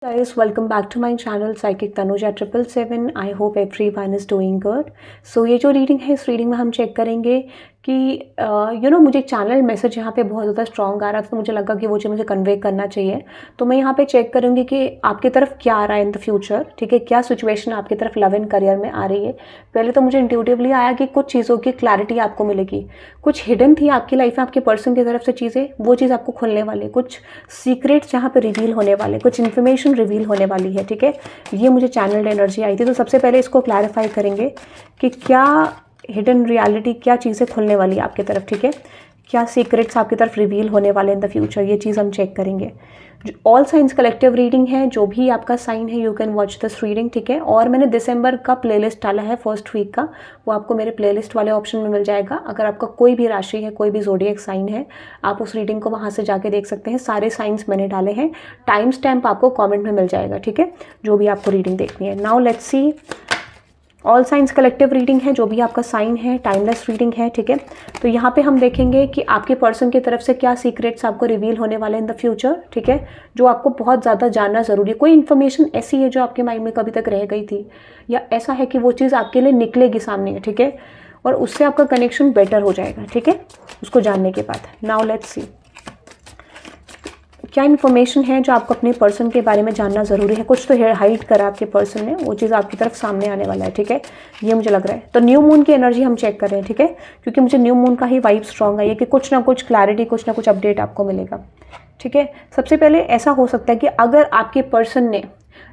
Guys, welcome back to my channel Psychic Tanuja 777. I hope everyone is doing good. So ये जो reading है, इस reading में हम चेक करेंगे कि मुझे एक चैनल मैसेज यहाँ पे बहुत ज़्यादा स्ट्रॉन्ग आ रहा था, तो मुझे लगा कि वो चीज़ मुझे कन्वे करना चाहिए। तो मैं यहाँ पे चेक करूँगी कि आपकी तरफ क्या आ रहा है इन द फ्यूचर, ठीक है, क्या सिचुएशन आपकी तरफ लव एंड करियर में आ रही है। पहले तो मुझे इंट्यूटिवली आया कि कुछ चीज़ों की क्लैरिटी आपको मिलेगी, कुछ हिडन थी आपकी लाइफ में आपके पर्सन की तरफ से चीज़ें, वो चीज़ आपको खुलने वाली है, कुछ सीक्रेट्स यहाँ पे रिवील होने वाले, कुछ इन्फॉर्मेशन रिवील होने वाली है, ठीक है। ये मुझे चैनल एनर्जी आई थी। तो सबसे पहले इसको क्लैरिफाई करेंगे कि क्या हिडन रियलिटी, क्या चीज़ें खुलने वाली है आपकी तरफ, ठीक है, क्या सीक्रेट्स आपकी तरफ रिवील होने वाले इन द फ्यूचर, ये चीज़ हम चेक करेंगे। ऑल साइंस कलेक्टिव रीडिंग है, जो भी आपका साइन है you can watch this reading, ठीक है। और मैंने दिसंबर का प्लेलिस्ट डाला है फर्स्ट वीक का, वो आपको मेरे प्लेलिस्ट वाले ऑप्शन में मिल जाएगा। अगर आपका कोई भी राशि है, कोई भी ज़ोडिएक साइन है, आप उस रीडिंग को वहाँ से जाके देख सकते हैं। सारे साइंस मैंने डाले हैं, टाइम स्टैम्प आपको कॉमेंट में मिल जाएगा, ठीक है, जो भी आपको रीडिंग देखनी है। Now let's see, all signs collective reading है, जो भी आपका साइन है, टाइमलेस रीडिंग है, ठीक है। तो यहाँ पे हम देखेंगे कि आपके पर्सन की तरफ से क्या सीक्रेट्स आपको रिवील होने वाले इन द फ्यूचर, ठीक है, जो आपको बहुत ज़्यादा जानना ज़रूरी है। कोई इन्फॉर्मेशन ऐसी है जो आपके माइंड में कभी तक रह गई थी, या ऐसा है कि वो चीज़ आपके लिए निकलेगी सामने, ठीक है, और उससे आपका कनेक्शन बेटर हो जाएगा, ठीक है, उसको जानने के बाद। नाउ लेट्स सी, क्या इन्फॉर्मेशन है जो आपको अपने पर्सन के बारे में जानना ज़रूरी है। कुछ तो हाइड करा आपके पर्सन ने, वो चीज़ आपकी तरफ सामने आने वाला है, ठीक है, ये मुझे लग रहा है। तो न्यू मून की एनर्जी हम चेक कर रहे हैं, ठीक है, क्योंकि मुझे न्यू मून का ही वाइब स्ट्रॉन्ग आई है कि कुछ ना कुछ क्लैरिटी, कुछ ना कुछ अपडेट आपको मिलेगा, ठीक है। सबसे पहले ऐसा हो सकता है कि अगर आपके पर्सन ने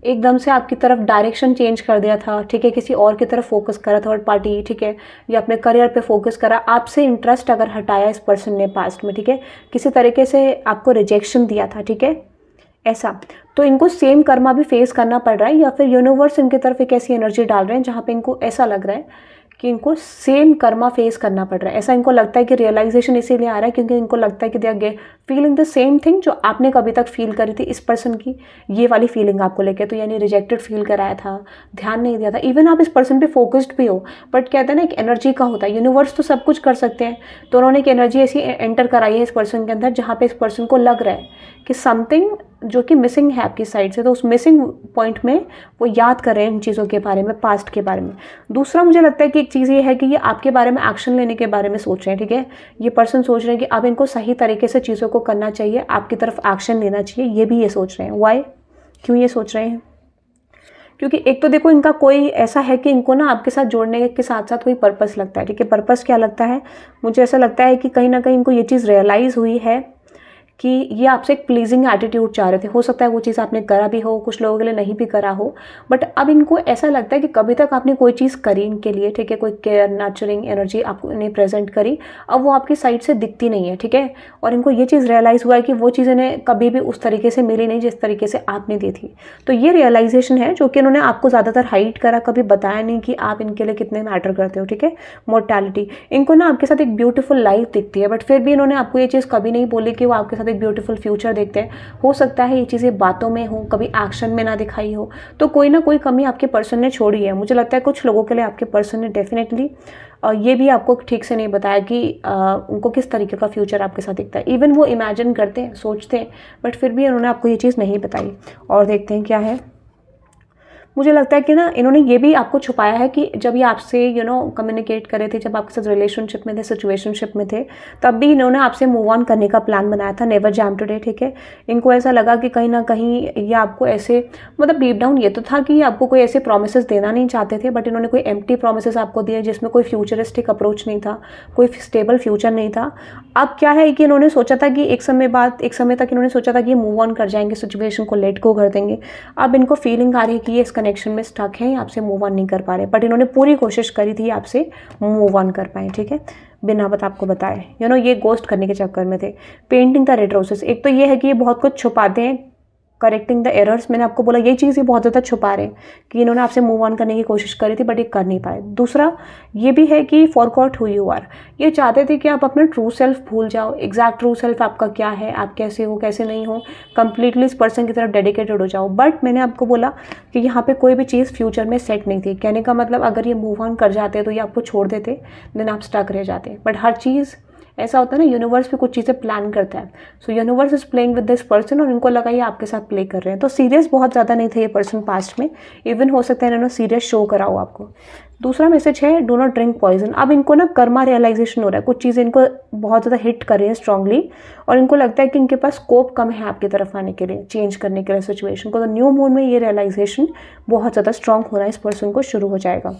एकदम से आपकी तरफ डायरेक्शन चेंज कर दिया था, ठीक है, किसी और की तरफ फोकस करा, थर्ड पार्टी, ठीक है, या अपने करियर पे फोकस करा, आपसे इंटरेस्ट अगर हटाया इस पर्सन ने पास्ट में, ठीक है, किसी तरीके से आपको रिजेक्शन दिया था, ठीक है, ऐसा, तो इनको सेम कर्मा भी फेस करना पड़ रहा है, या फिर यूनिवर्स इनकी तरफ एक ऐसी एनर्जी डाल रहे हैं जहाँ पे इनको ऐसा लग रहा है कि इनको सेम कर्मा फेस करना पड़ रहा है। ऐसा इनको लगता है कि रियलाइजेशन इसीलिए आ रहा है क्योंकि इनको लगता है कि they are feeling the same thing जो आपने कभी तक फील करी थी इस पर्सन की, ये वाली फीलिंग आपको लेके। तो यानी रिजेक्टेड फील कराया था, ध्यान नहीं दिया था, इवन आप इस पर्सन पे फोकस्ड भी हो, बट कहते हैं ना एक एनर्जी का होता है, यूनिवर्स तो सब कुछ कर सकते हैं, तो उन्होंने एक एनर्जी ऐसी एंटर कराई है इस पर्सन के अंदर जहाँ पे इस पर्सन को लग रहा है कि समथिंग जो कि मिसिंग है आपकी साइड से, तो उस मिसिंग पॉइंट में वो याद कर रहे हैं इन चीज़ों के बारे में, पास्ट के बारे में। दूसरा मुझे लगता है कि एक चीज़ ये है कि ये आपके बारे में एक्शन लेने के बारे में सोच रहे हैं, ठीक है, ये पर्सन सोच रहे हैं कि अब इनको सही तरीके से चीज़ों को करना चाहिए, आपकी तरफ एक्शन लेना चाहिए, ये भी ये सोच रहे हैं। वाई, क्यों ये सोच रहे हैं? क्योंकि एक तो देखो, इनका कोई ऐसा है कि इनको ना आपके साथ जोड़ने के साथ साथ कोई पर्पस लगता है, ठीक है। पर्पस क्या लगता है? मुझे ऐसा लगता है कि कहीं ना कहीं इनको ये चीज़ रियलाइज़ हुई है कि ये आपसे एक प्लीजिंग एटीट्यूड चाह रहे थे। हो सकता है वो चीज़ आपने करा भी हो, कुछ लोगों के लिए नहीं भी करा हो, बट अब इनको ऐसा लगता है कि कभी तक आपने कोई चीज़ करी इनके लिए, ठीक है, कोई केयर, नर्चरिंग एनर्जी आपने प्रेजेंट करी, अब वो आपकी साइड से दिखती नहीं है, ठीक है। और इनको ये चीज़ रियलाइज़ हुआ है कि वो चीज़ इन्हें कभी भी उस तरीके से मिली नहीं जिस तरीके से आपने दी थी। तो ये रियलाइजेशन है जो कि इन्होंने आपको ज़्यादातर हाइड करा, कभी बताया नहीं कि आप इनके लिए कितने मैटर करते हो, ठीक है। मोर्टैलिटी, इनको ना आपके साथ एक ब्यूटीफुल लाइफ दिखती है, बट फिर भी इन्होंने आपको ये चीज़ कभी नहीं बोली कि वो आपके साथ एक ब्यूटीफुल फ्यूचर देखते हैं। हो सकता है ये चीज़ें बातों में हो, कभी एक्शन में ना दिखाई हो, तो कोई ना कोई कमी आपके पर्सन ने छोड़ी है। मुझे लगता है कुछ लोगों के लिए आपके पर्सन ने डेफिनेटली ये भी आपको ठीक से नहीं बताया कि उनको किस तरीके का फ्यूचर आपके साथ दिखता है। इवन वो इमेजिन करते हैं, सोचते हैं, बट फिर भी उन्होंने आपको ये चीज़ नहीं बताई। और देखते हैं क्या है। मुझे लगता है कि ना इन्होंने ये भी आपको छुपाया है कि जब ये आपसे कम्युनिकेट करे थे, जब आपके साथ रिलेशनशिप में थे, सिचुएशनशिप में थे, तब भी इन्होंने आपसे मूव ऑन करने का प्लान बनाया था, नेवर जैम टुडे, ठीक है। इनको ऐसा लगा कि कहीं ना कहीं ये आपको ऐसे, मतलब डीप डाउन ये तो था कि आपको कोई ऐसे प्रोमिसेस देना नहीं चाहते थे, बट इन्होंने कोई एम्प्टी प्रोमिसेस आपको दिए जिसमें कोई फ्यूचरिस्टिक अप्रोच नहीं था, कोई स्टेबल फ्यूचर नहीं था। अब क्या है कि इन्होंने सोचा था कि एक समय तक इन्होंने सोचा था कि ये मूव ऑन कर जाएंगे, सिचुएशन को लेट गो कर देंगे। अब इनको फीलिंग आ रही है कि ये कनेक्शन में स्टक है, आपसे मूव ऑन नहीं कर पा रहे, बट इन्होंने पूरी कोशिश करी थी आपसे मूव ऑन कर पाए, ठीक है, बिना आपको बताए। ये गोस्ट करने के चक्कर में थे। पेंटिंग द रेड रोसेस, एक तो ये है कि ये बहुत कुछ छुपाते हैं, करेक्टिंग द एरर्स, मैंने आपको बोला ये चीज़ ये बहुत ज़्यादा छुपा रहे हैं कि इन्होंने आपसे मूव ऑन करने की कोशिश करी थी बट ये कर नहीं पाए। दूसरा ये भी है कि फॉरगॉट हु यू आर, ये चाहते थे कि आप अपना ट्रू सेल्फ भूल जाओ, एग्जैक्ट ट्रू सेल्फ आपका क्या है, आप कैसे हो, कैसे नहीं हो, कंप्लीटली इस पर्सन की तरफ डेडिकेटेड हो जाओ। बट मैंने आपको बोला कि यहाँ पे कोई भी चीज़ फ्यूचर में सेट नहीं थी। कहने का मतलब अगर ये मूव ऑन कर जाते तो ये आपको छोड़ देते, देन आप स्टक रह जाते, बट हर चीज़ ऐसा होता है ना, यूनिवर्स भी कुछ चीज़ें प्लान करता है। सो universe is playing with this person और इनको लगा ये आपके साथ प्ले कर रहे हैं। तो सीरियस बहुत ज़्यादा नहीं थे ये पर्सन पास्ट में, इवन हो सकता है इन्होंने सीरियस शो करा हो आपको। दूसरा मैसेज है डू नॉट ड्रिंक पॉइजन। अब इनको ना कर्मा रियलाइजेशन हो रहा है, कुछ चीज़ें इनको बहुत ज़्यादा हिट कर रही है स्ट्रांगली और इनको लगता है कि इनके पास स्कोप कम है आपकी तरफ आने के लिए, चेंज करने के लिए सिचुएशन को। तो न्यू मून में ये रियलाइजेशन बहुत ज़्यादा स्ट्रांग होना इस पर्सन को शुरू हो जाएगा।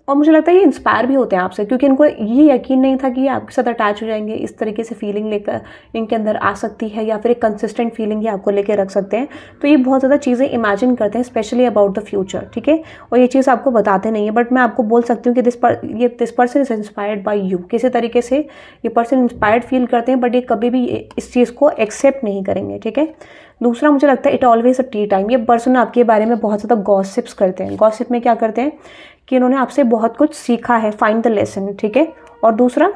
और मुझे लगता है ये इंस्पायर भी होते हैं आपसे, क्योंकि इनको ये यकीन नहीं था कि ये आपके साथ अटैच हो जाएंगे, इस तरीके से फीलिंग लेकर इनके अंदर आ सकती है, या फिर एक कंसिस्टेंट फीलिंग ये आपको लेकर रख सकते हैं। तो ये बहुत ज़्यादा चीज़ें इमेजिन करते हैं, स्पेशली अबाउट द फ्यूचर, ठीक है। और ये चीज़ आपको बताते नहीं है, बट मैं आपको बोल सकती हूँ कि this person is inspired by you. किसी तरीके से ये पर्सन इंस्पायर्ड फील करते हैं, बट ये कभी भी इस चीज़ को एक्सेप्ट नहीं करेंगे, ठीक है। दूसरा मुझे लगता है it always a T time. ये पर्सन आपके बारे में बहुत ज़्यादा गॉसिप्स करते हैं। गॉसिप में क्या करते हैं कि इन्होंने आपसे बहुत कुछ सीखा है, फाइंड द लेसन, ठीक है। और दूसरा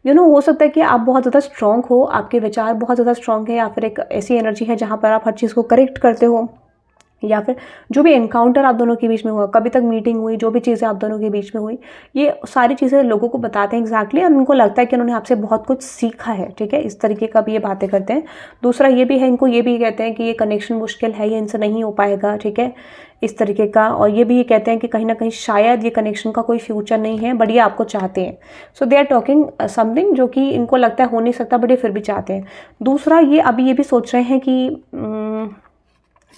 हो सकता है कि आप बहुत ज़्यादा स्ट्रॉन्ग हो, आपके विचार बहुत ज़्यादा स्ट्रॉन्ग है, या फिर एक ऐसी एनर्जी है जहाँ पर आप हर चीज़ को करेक्ट करते हो, या फिर जो भी एनकाउंटर आप दोनों के बीच में हुआ, कभी तक मीटिंग हुई, जो भी चीज़ें आप दोनों के बीच में हुई, ये सारी चीज़ें लोगों को बताते हैं एग्जैक्टली, और उनको लगता है कि उन्होंने आपसे बहुत कुछ सीखा है, ठीक है। इस तरीके का भी ये बातें करते हैं। दूसरा ये भी है, इनको ये भी कहते हैं कि ये कनेक्शन मुश्किल है, ये इनसे नहीं हो पाएगा, ठीक है, इस तरीके का। और ये भी ये कहते हैं कि कहीं ना कहीं शायद ये कनेक्शन का कोई फ्यूचर नहीं है, बट ये आपको चाहते हैं। सो दे आर टॉकिंग समथिंग जो कि इनको लगता है हो नहीं सकता, बट ये फिर भी चाहते हैं। दूसरा ये अभी ये भी सोच रहे हैं कि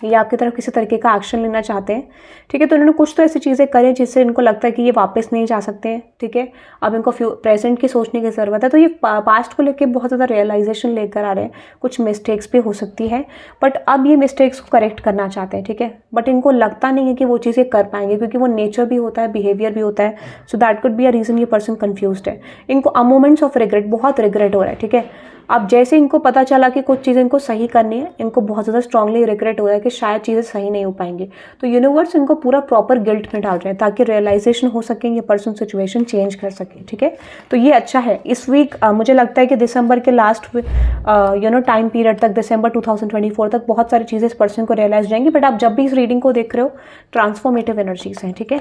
ये आपकी तरफ किसी तरीके का एक्शन लेना चाहते हैं, ठीक है। तो इन्होंने कुछ तो ऐसी चीज़ें करें जिससे इनको लगता है कि ये वापस नहीं जा सकते हैं, ठीक है। अब इनको प्रेजेंट की सोचने की ज़रूरत है। तो ये पास्ट को लेकर बहुत ज़्यादा रियलाइजेशन लेकर आ रहे हैं। कुछ मिस्टेक्स भी हो सकती है, बट अब ये मिस्टेक्स को करेक्ट करना चाहते हैं, ठीक है। बट इनको लगता नहीं है कि वो चीज़ें कर पाएंगे, क्योंकि वो नेचर भी होता है, बिहेवियर भी होता है। So that could be a reason ये पर्सन कन्फ्यूज्ड है। इनको अ मोमेंट्स ऑफ रिग्रेट, बहुत रिग्रेट हो रहा है, ठीक है। अब जैसे इनको पता चला कि कुछ चीज़ें इनको सही करनी है, इनको बहुत ज़्यादा स्ट्रांगली रिग्रेट हो रहा है कि शायद चीज़ें सही नहीं हो पाएंगी। तो यूनिवर्स इनको पूरा प्रॉपर गिल्ट में डाल रहे हैं ताकि रियलाइजेशन हो सके, ये पर्सन सिचुएशन चेंज कर सके, ठीक है। तो ये अच्छा है। इस वीक मुझे लगता है कि दिसंबर के लास्ट टाइम पीरियड तक, दिसंबर 2024 तक बहुत सारी चीज़ें इस पर्सन को रियलाइज जाएंगी। बट आप जब भी इस रीडिंग को देख रहे हो, ट्रांसफॉर्मेटिव एनर्जीज हैं, ठीक है।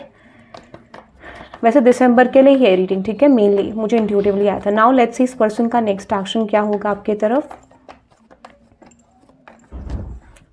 वैसे दिसंबर के लिए ये रीडिंग, ठीक है, मेनली मुझे इंट्यूटिवली आया था। नाउ लेट्स सी इस पर्सन का नेक्स्ट एक्शन क्या होगा आपके तरफ।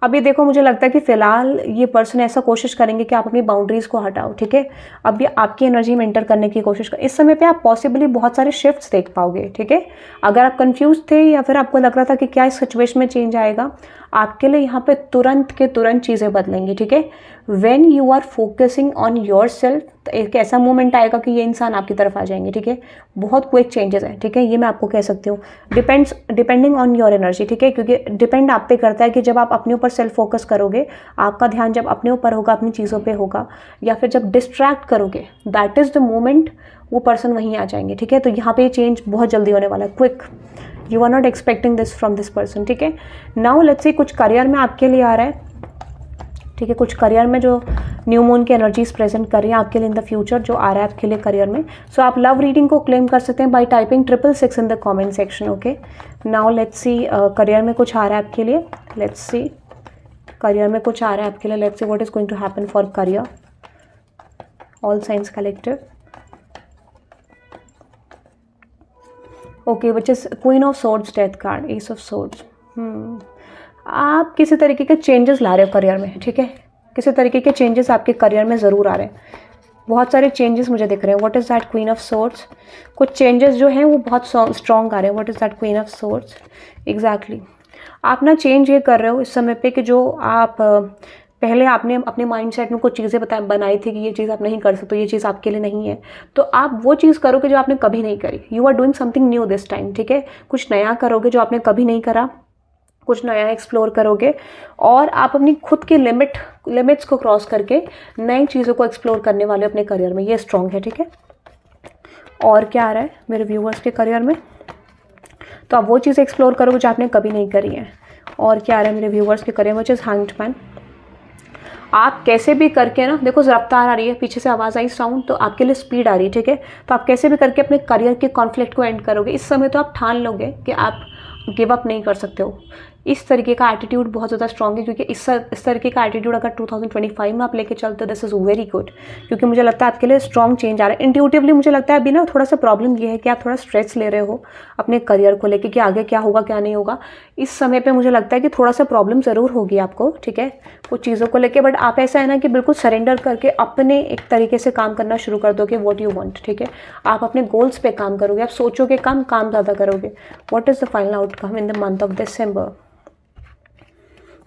अभी देखो, मुझे लगता है कि फिलहाल ये पर्सन ऐसा कोशिश करेंगे कि आप अपनी बाउंड्रीज को हटाओ, ठीक है। अब ये आपकी एनर्जी में एंटर करने की कोशिश कर, इस समय पे आप पॉसिबली बहुत सारे शिफ्ट्स देख पाओगे, ठीक है। अगर आप कंफ्यूज थे या फिर आपको लग रहा था कि क्या इस सिचुएशन में चेंज आएगा, आपके लिए यहाँ पे तुरंत के तुरंत चीज़ें बदलेंगी, ठीक है। When you are focusing on your self, एक ऐसा मोमेंट आएगा कि ये इंसान आपकी तरफ आ जाएंगे, ठीक है। बहुत क्विक चेंजेस हैं, ठीक है, ये मैं आपको कह सकती हूँ। डिपेंडिंग ऑन योर एनर्जी, ठीक है, क्योंकि डिपेंड आप पे करता है कि जब आप अपने ऊपर सेल्फ फोकस करोगे, आपका ध्यान जब अपने ऊपर होगा, अपनी चीज़ों पे होगा, या फिर जब डिस्ट्रैक्ट करोगे, दैट इज़ द मोमेंट वो पर्सन वहीं आ जाएंगे, ठीक है। तो यहाँ पे चेंज बहुत जल्दी होने वाला है, quick. You are not expecting this from this person, ठीक है। नाउ लेट्स सी कुछ करियर में आपके लिए आ रहा है, ठीक है। कुछ करियर में जो न्यू मून की एनर्जीज प्रेजेंट कर रही हैं आपके लिए इन द फ्यूचर, जो आ रहा है आपके लिए करियर में। सो आप लव रीडिंग को क्लेम कर सकते हैं bye typing 666 in the comment section, okay. Now let's see career में कुछ आ रहा है आपके लिए। लेट्स सी करियर में कुछ आ रहा है आपके लिए। Let's see what is going to happen for career, all signs collective, okay, which is queen of swords, death card, ace of swords. आप किसी तरीके के चेंजेस ला रहे हो करियर में, ठीक है। किसी तरीके के चेंजेस आपके करियर में ज़रूर आ रहे हैं, बहुत सारे चेंजेस मुझे दिख रहे हैं। What is that queen of swords, कुछ चेंजेस जो हैं वो बहुत स्ट्रॉन्ग आ रहे हैं। What is that queen of swords, exactly आप ना चेंज ये कर रहे हो इस समय पे कि जो आप पहले आपने अपने माइंडसेट में कुछ चीज़ें बनाई थी कि ये चीज़ आप नहीं कर सकते, ये चीज़ आपके लिए नहीं है, तो आप वो चीज़ करोगे जो आपने कभी नहीं करी। You are doing something new this time, ठीक है। कुछ नया करोगे जो आपने कभी नहीं करा, कुछ नया एक्सप्लोर करोगे, और आप अपनी खुद की लिमिट्स को क्रॉस करके नई चीज़ों को एक्सप्लोर करने वाले अपने करियर में, ये स्ट्रॉन्ग है, ठीक है। और क्या आ रहा है मेरे व्यूअर्स के करियर में, तो आप वो चीज़ एक्सप्लोर करोगे जो आपने कभी नहीं करी है। और क्या आ रहा है मेरे व्यूअर्स के करियर में, विच इज़ हैंग्ड मैन। आप कैसे भी करके ना, देखो रफ्तार आ रही है, पीछे से आवाज़ आई साउंड, तो आपके लिए स्पीड आ रही है, ठीक है। तो आप कैसे भी करके अपने करियर के कॉन्फ्लिक्ट को एंड करोगे। इस समय तो आप ठान लोगे कि आप गिव अप नहीं कर सकते हो, इस तरीके का एटीट्यूड बहुत ज़्यादा स्ट्रॉन्ग है, क्योंकि इस तरीके का एटीट्यूड अगर 2025 में आप लेके चलते हो, दिस इज़ वेरी गुड, क्योंकि मुझे लगता है आपके लिए स्ट्रॉन्ग चेंज आ रहा है। इंट्यूटिवली मुझे लगता है अभी ना थोड़ा सा प्रॉब्लम ये है कि आप थोड़ा स्ट्रेस ले रहे हो अपने करियर को लेके कि आगे क्या होगा क्या नहीं होगा। इस समय पे मुझे लगता है कि थोड़ा सा प्रॉब्लम ज़रूर होगी आपको, ठीक है, कुछ चीज़ों को लेके, बट आप ऐसा है ना कि बिल्कुल सरेंडर करके अपने एक तरीके से काम करना शुरू कर दोगे, व्हाट यू वांट, ठीक है। आप अपने गोल्स पे काम करोगे, आप सोचोगे काम ज़्यादा करोगे। What is the final outcome in the month of December?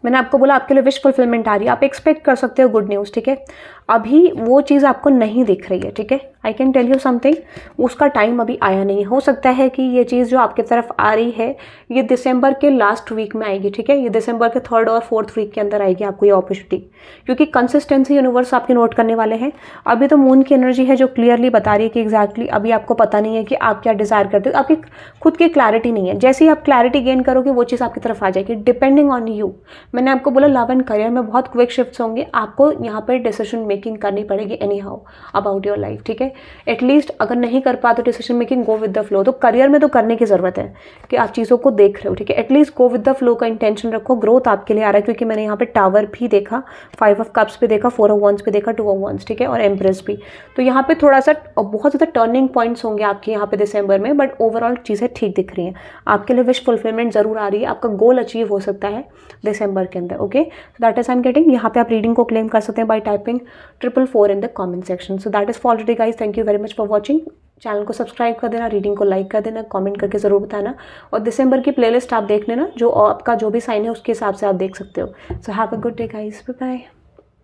मैंने आपको बोला आपके लिए विश फुलफिलमेंट आ रही है, आप एक्सपेक्ट कर सकते हो गुड न्यूज़, ठीक है। अभी वो चीज़ आपको नहीं दिख रही है, ठीक है। I can tell you something, उसका टाइम अभी आया नहीं। हो सकता है कि ये चीज़ जो आपकी तरफ आ रही है ये दिसंबर के लास्ट वीक में आएगी, ठीक है। ये दिसंबर के 3rd और 4th वीक के अंदर आएगी आपको ये अपॉर्चुनिटी, क्योंकि कंसिस्टेंसी यूनिवर्स आपके नोट करने वाले हैं। अभी तो मून की एनर्जी है जो क्लियरली बता रही है कि एग्जैक्टली अभी आपको पता नहीं है कि आप क्या डिज़ायर करते हो, आपकी खुद की क्लैरिटी नहीं है। जैसे ही आप क्लैरिटी गेन करोगे वो चीज़ आपकी तरफ आ जाएगी, डिपेंडिंग ऑन यू। मैंने आपको बोला लव एंड करियर में बहुत क्विक शिफ्ट्स होंगे, आपको यहाँ पर डिसीजन मेकिंग करनी पड़ेगी any how about your life, ठीक है। एटलीस्ट अगर नहीं कर पाते decision making, go with the flow. तो करियर में तो करने की जरूरत है कि आप चीज़ों को देख रहे हो, ठीक है। At least go with the flow का इंटेंशन रखो, ग्रोथ आपके लिए आ रहा है, क्योंकि मैंने यहाँ पे टावर भी देखा, 5 ऑफ कप्स पे देखा, 4 ऑफ वंस पे देखा, 2 ऑफ वंस, ठीक है, और एम्प्रेस भी। तो यहाँ पे थोड़ा सा बहुत ज़्यादा टर्निंग पॉइंट्स होंगे आपके यहाँ पे दिसंबर में, बट ओवरऑल चीज़ें ठीक दिख रही हैं। आपके लिए विश फुलफिलमेंट जरूर आ रही है, आपका गोल अचीव हो सकता है दिसंबर के अंदर, okay. So that is I am getting. यहाँ पे आप रीडिंग को क्लेम कर सकते हैं bye typing 444 in the comment section. So that is for today guys, thank you very much for watching. Channel को सब्सक्राइब कर देना, रीडिंग को लाइक कर देना, कमेंट करके ज़रूर बताना, और दिसंबर की प्लेलिस्ट आप देख लेना, जो आपका जो भी साइन है उसके हिसाब से आप देख सकते हो। So have a good day guys, bye bye.